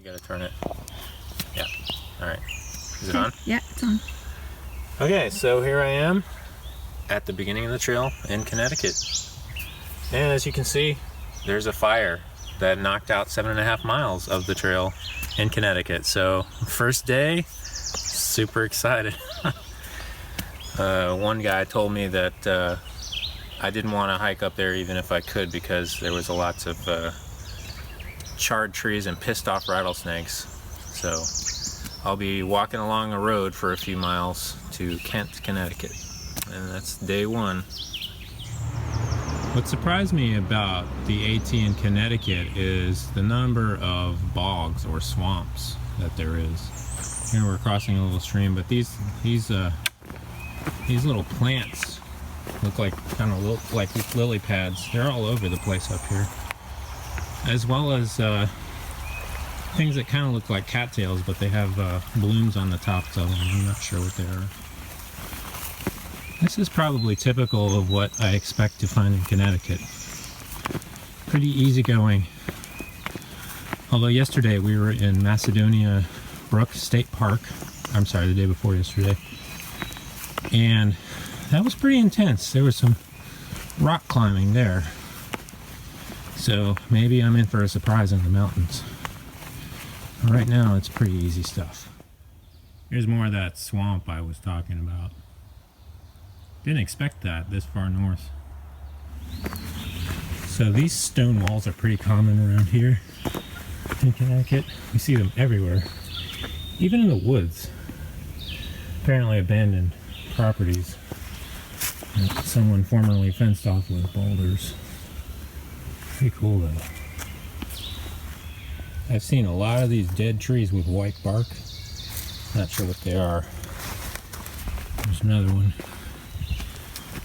gotta turn it. Yeah. All right. Is it on? Yeah, it's on. Okay, so here I am at the beginning of the trail in Connecticut. And as you can see, there's a fire that knocked out 7.5 miles of the trail in Connecticut. So first day, super excited. One guy told me that I didn't want to hike up there even if I could because there was lots of charred trees and pissed off rattlesnakes. So I'll be walking along a road for a few miles to Kent, Connecticut. And that's day one. What surprised me about the AT in Connecticut is the number of bogs or swamps that there is. Here we're crossing a little stream, but these little plants look like lily pads. They're all over the place up here, as well as things that kind of look like cattails, but they have blooms on the tops of them. I'm not sure what they are. This is probably typical of what I expect to find in Connecticut. Pretty easygoing. Although yesterday we were in Macedonia Brook State Park. I'm sorry, the day before yesterday. And that was pretty intense. There was some rock climbing there. So maybe I'm in for a surprise in the mountains. But right now it's pretty easy stuff. Here's more of that swamp I was talking about. Didn't expect that this far north. So these stone walls are pretty common around here in Connecticut. We see them everywhere, even in the woods. Apparently abandoned properties that someone formerly fenced off with boulders. Pretty cool though. I've seen a lot of these dead trees with white bark. Not sure what they are. There's another one.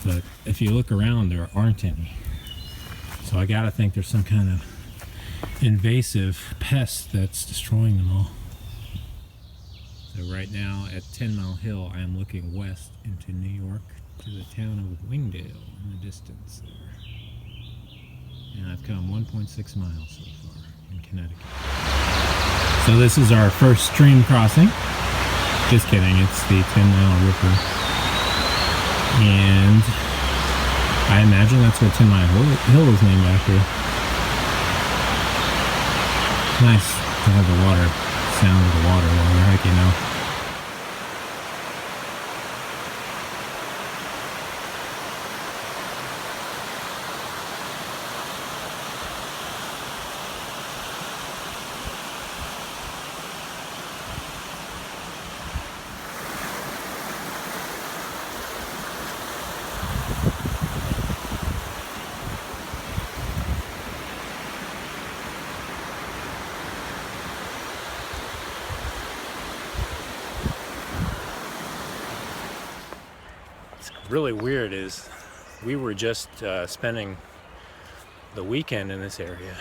But if you look around, there aren't any. So I gotta think there's some kind of invasive pest that's destroying them all. So right now at 10 Mile Hill, I am looking west into New York to the town of Wingdale in the distance there. And I've come 1.6 miles so far in Connecticut. So this is our first stream crossing. Just kidding, it's the 10 Mile River. And I imagine that's what 10 Mile Hill is named after. Nice to have the water, sound of the water while we're hiking now. Really weird is we were just spending the weekend in this area,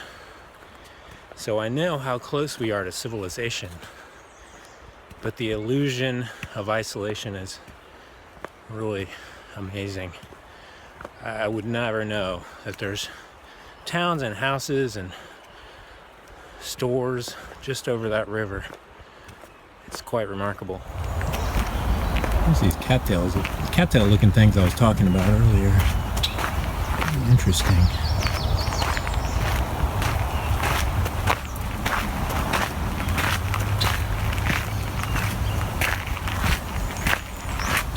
so I know how close we are to civilization, but the illusion of isolation is really amazing. I would never know that there's towns and houses and stores just over that river. It's quite remarkable. There's these cattails, cattail looking things I was talking about earlier. Interesting.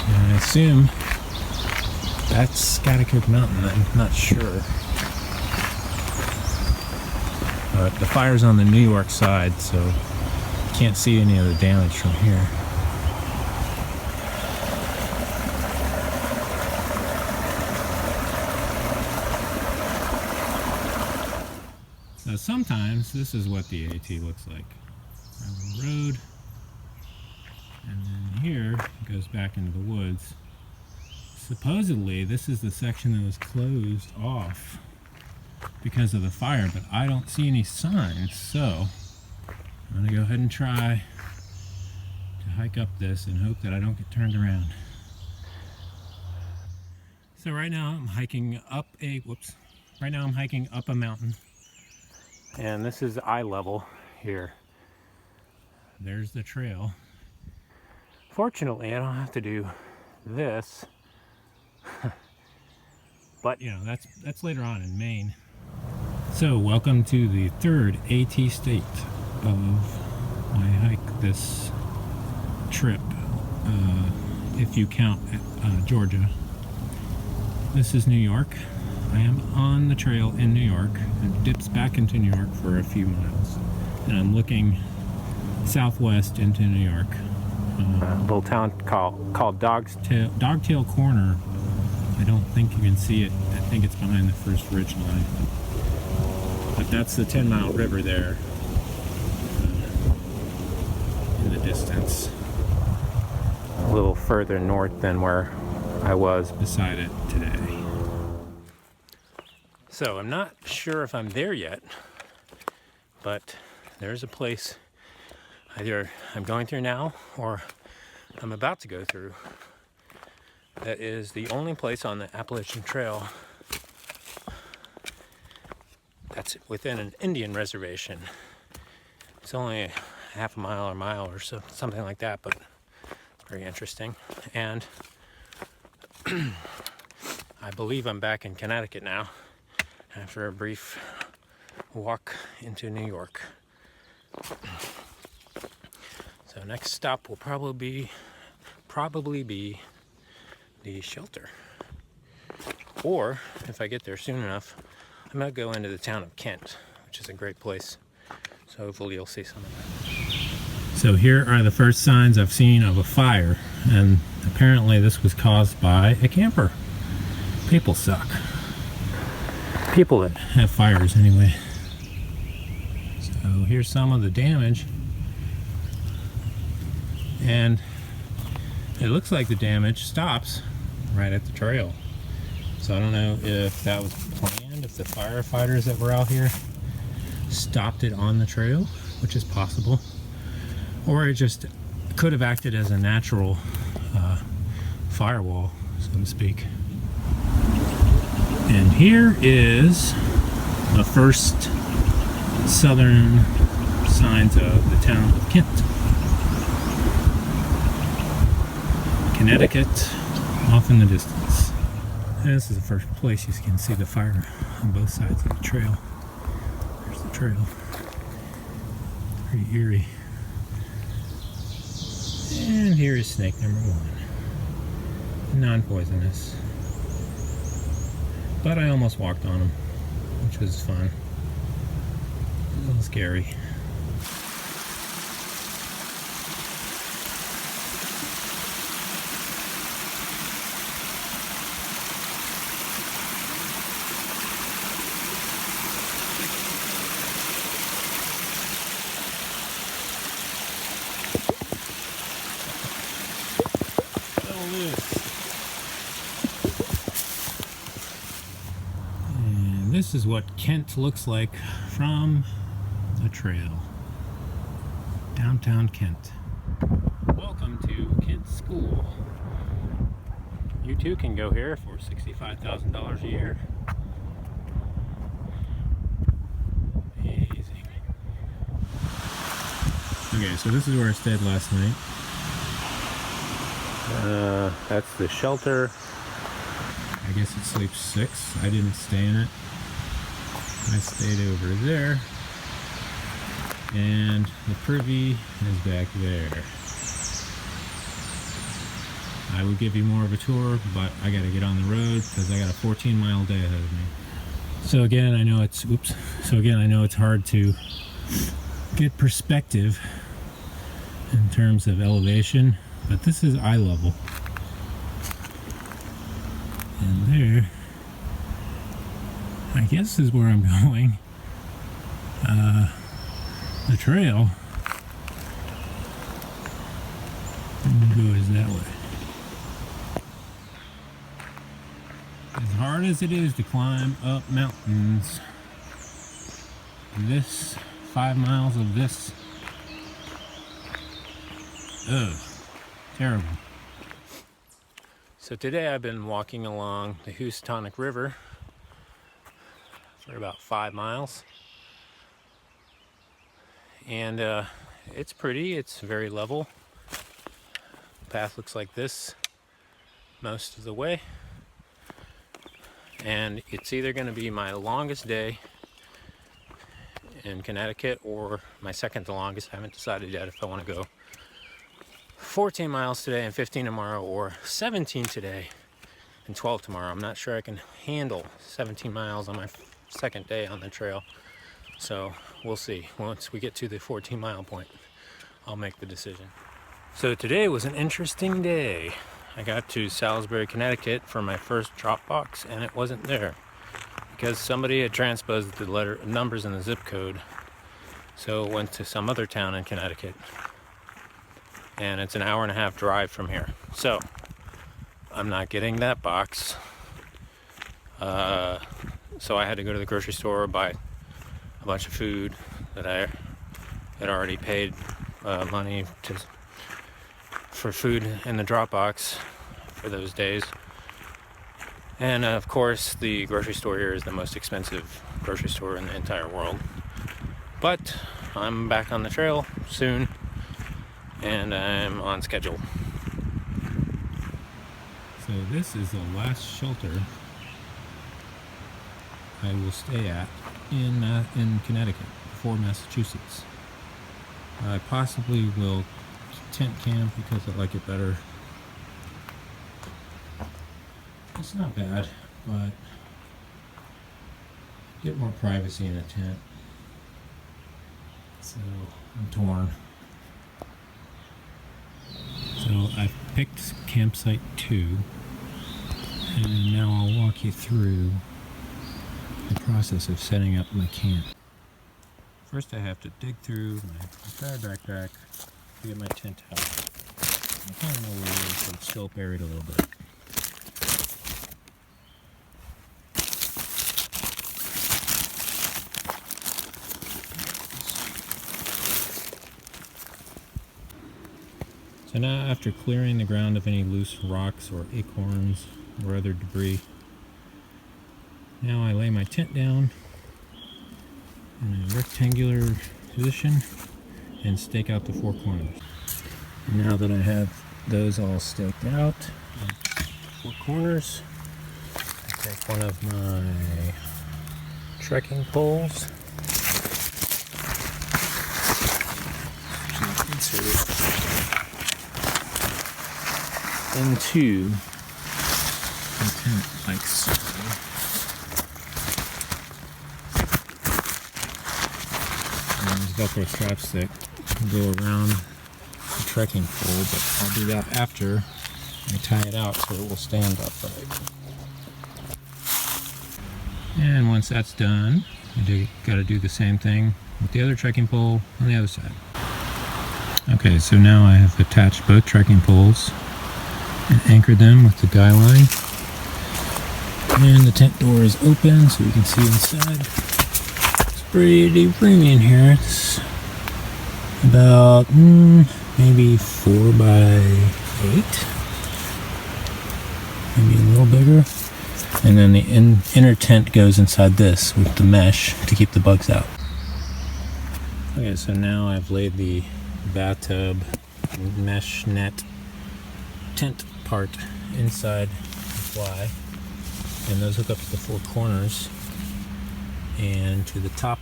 And I assume that's Connecticut Mountain, I'm not sure. But the fire's on the New York side, so you can't see any of the damage from here. So sometimes this is what the AT looks like. Gravel road, and then here it goes back into the woods. Supposedly this is the section that was closed off because of the fire, but I don't see any signs, so I'm gonna go ahead and try to hike up this and hope that I don't get turned around. So right now I'm hiking up a mountain. And this is eye level here. there's the trail. Fortunately, I don't have to do this. But you know, that's later on in Maine. So welcome to the third AT state of my hike this trip, if you count Georgia. This is New York. I am on the trail in New York. It dips back into New York for a few miles, and I'm looking southwest into New York. A little town called Dogtail Corner. I don't think you can see it. I think it's behind the first ridge line. But that's the 10-mile river there in the distance. A little further north than where I was beside it today. So I'm not sure if I'm there yet, but there's a place either I'm going through now or I'm about to go through that is the only place on the Appalachian Trail that's within an Indian reservation. It's only a half a mile or a mile or so, something like that, but very interesting. And I believe I'm back in Connecticut now after a brief walk into New York. So next stop will probably be the shelter. Or if I get there soon enough, I'm gonna go into the town of Kent, which is a great place. So hopefully you'll see some of that. So here are the first signs I've seen of a fire, and apparently this was caused by a camper. People suck. People that have fires anyway. So here's some of the damage. And it looks like the damage stops right at the trail. So I don't know if that was planned, if the firefighters that were out here stopped it on the trail, which is possible, or it just could have acted as a natural firewall, so to speak. And here is the first southern signs of the town of Kent. Connecticut, off in the distance. And this is the first place you can see the fire on both sides of the trail. There's the trail. Pretty eerie. And here is snake number 1. Non-poisonous. But I almost walked on him, which was fun. A little scary. And this is what Kent looks like from the trail. Downtown Kent. Welcome to Kent School. You too can go here for $65,000 a year. Amazing. Okay, so this is where I stayed last night. That's the shelter. I guess it sleeps 6. I didn't stay in it. I stayed over there. And the privy is back there. I would give you more of a tour, but I gotta get on the road because I got a 14-mile day ahead of me. So again, I know it's hard to get perspective in terms of elevation, but this is eye level. And there, I guess is where I'm going. The trail goes that way. As hard as it is to climb up mountains, this 5 miles of this, terrible. So today I've been walking along the Housatonic River for about 5 miles. And it's pretty. It's very level. Path looks like this most of the way. And it's either going to be my longest day in Connecticut or my second to longest. I haven't decided yet if I want to go 14 miles today and 15 tomorrow, or 17 today and 12 tomorrow. I'm not sure I can handle 17 miles on my second day on the trail. So we'll see. Once we get to the 14-mile point, I'll make the decision. So today was an interesting day. I got to Salisbury, Connecticut for my first drop box, and it wasn't there because somebody had transposed the numbers in the zip code. So it went to some other town in Connecticut, and it's an hour and a half drive from here. So I'm not getting that box. So I had to go to the grocery store, buy a bunch of food that I had already paid money for food in the drop box for those days. And of course, the grocery store here is the most expensive grocery store in the entire world. But I'm back on the trail soon, and I'm on schedule. So this is the last shelter I will stay at in Connecticut before Massachusetts. I possibly will tent camp because I like it better. It's not bad, but get more privacy in a tent. So I'm torn. So I've picked campsite 2, and now I'll walk you through the process of setting up my camp. First I have to dig through my entire backpack to get my tent out. I kind of know where it is, but it's still buried a little bit. So now, after clearing the ground of any loose rocks or acorns or other debris, now I lay my tent down in a rectangular position and stake out the 4 corners. And now that I have those all staked out, 4 corners, I take one of my trekking poles, insert it into the tent like so. And there's Velcro straps that go around the trekking pole, but I'll do that after I tie it out so it will stand upright. And once that's done, I got to do the same thing with the other trekking pole on the other side. Okay, so now I have attached both trekking poles and anchored them with the guy line. And the tent door is open so you can see inside. It's pretty roomy in here. It's about maybe 4 by 8, maybe a little bigger. And then the inner tent goes inside this with the mesh to keep the bugs out. Okay, so now I've laid the bathtub mesh net tent part inside the fly, and those hook up to the 4 corners and to the top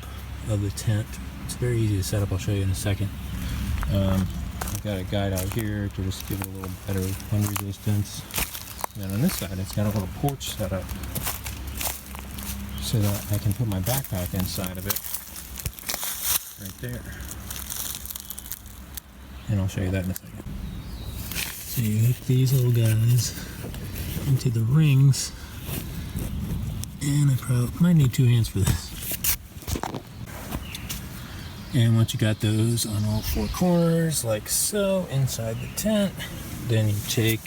of the tent. It's very easy to set up. I'll show you in a second. I've got a guide out here to just give it a little better wind resistance. And then on this side, it's got a little porch set up so that I can put my backpack inside of it right there. And I'll show you that in a second. So you hook these little guys into the rings, and I probably might need 2 hands for this. And once you got those on all 4 corners, like so, inside the tent, then you take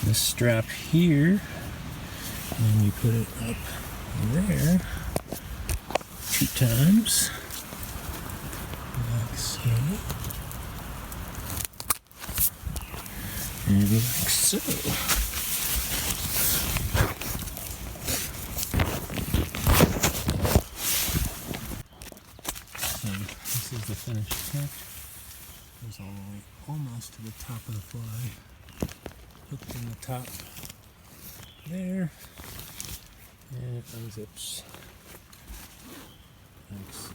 this strap here and you put it up there 2 times, like so, and like so. finished tent. Goes all the way almost to the top of the fly. Hooked in the top there. And it unzips. Thanks.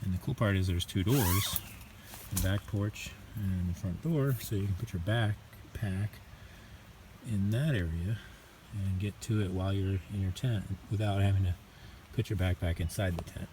And the cool part is there's two doors. The back porch and the front door, so you can put your backpack in that area and get to it while you're in your tent without having to put your backpack inside the tent.